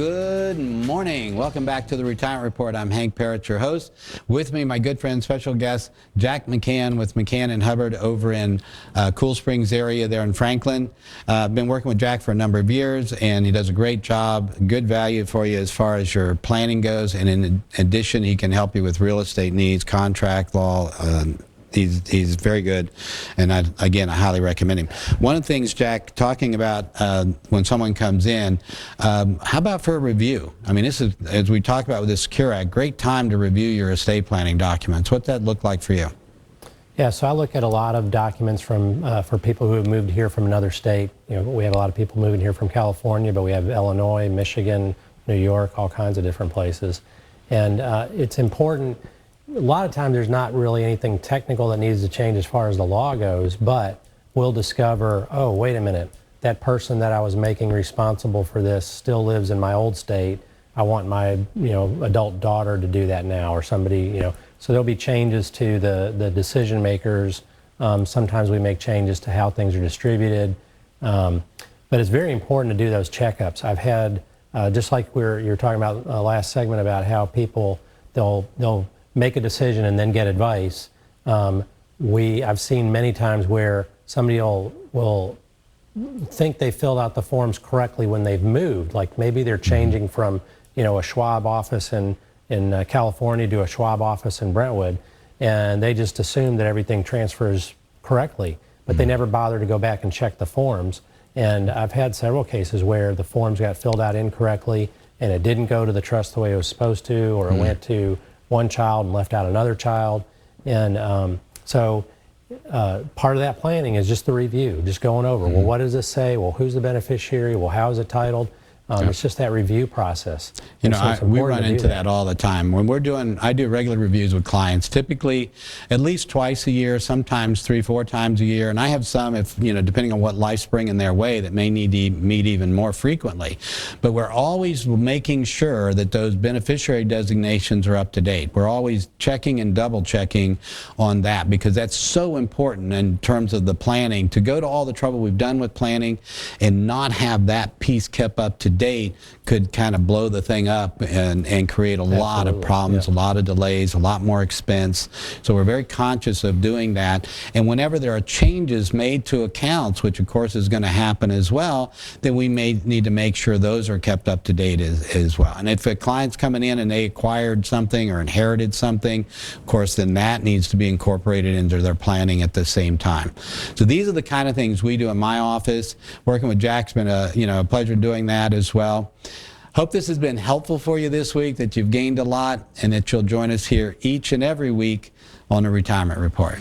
Good morning. Welcome back to the Retirement Report. I'm Hank Parrott, your host. With me, my good friend, special guest, Jack McCann with McCann and Hubbard over in Cool Springs area there in Franklin. I've been working with Jack for a number of years, and he does a great job, good value for you as far as your planning goes. And in addition, he can help you with real estate needs, contract law. He's very good, and I highly recommend him. One of the things, Jack, talking about when someone comes in, how about for a review? I mean, this is, as we talked about with this Secure Act, great time to review your estate planning documents. What's that look like for you? Yeah, so I look at a lot of documents from for people who have moved here from another state. You know, we have a lot of people moving here from California, but we have Illinois, Michigan, New York, all kinds of different places, and it's important. A lot of times there's not really anything technical that needs to change as far as the law goes, but we'll discover, oh, wait a minute, that person that I was making responsible for this still lives in my old state. I want my adult daughter to do that now, or somebody, so there'll be changes to the decision makers. Sometimes we make changes to how things are distributed, but it's very important to do those checkups. I've had, just like you're talking about last segment about how people, they'll make a decision and then get advice. I've seen many times where somebody will think they filled out the forms correctly when they've moved. Like maybe they're changing from a Schwab office in California to a Schwab office in Brentwood, and they just assume that everything transfers correctly, but they never bother to go back and check the forms. And I've had several cases where the forms got filled out incorrectly and it didn't go to the trust the way it was supposed to, or it went to one child and left out another child. And so part of that planning is just the review, just going over, well, what does this say? Well, who's the beneficiary? Well, how is it titled? It's just that review process. We run into that all the time. When I do regular reviews with clients, typically at least twice a year, sometimes 3-4 times a year. And I have some, depending on what life's bringing their way, that may need to meet even more frequently. But we're always making sure that those beneficiary designations are up to date. We're always checking and double checking on that, because that's so important in terms of the planning. To go to all the trouble we've done with planning and not have that piece kept up to date could kind of blow the thing up and create a lot of problems, a lot of delays, a lot more expense. So we're very conscious of doing that. And whenever there are changes made to accounts, which of course is going to happen as well, then we may need to make sure those are kept up to date as well. And if a client's coming in and they acquired something or inherited something, of course, then that needs to be incorporated into their planning at the same time. So these are the kind of things we do in my office. Working with Jack's been a pleasure doing that as well. Hope this has been helpful for you this week, that you've gained a lot, and that you'll join us here each and every week on the Retirement Report.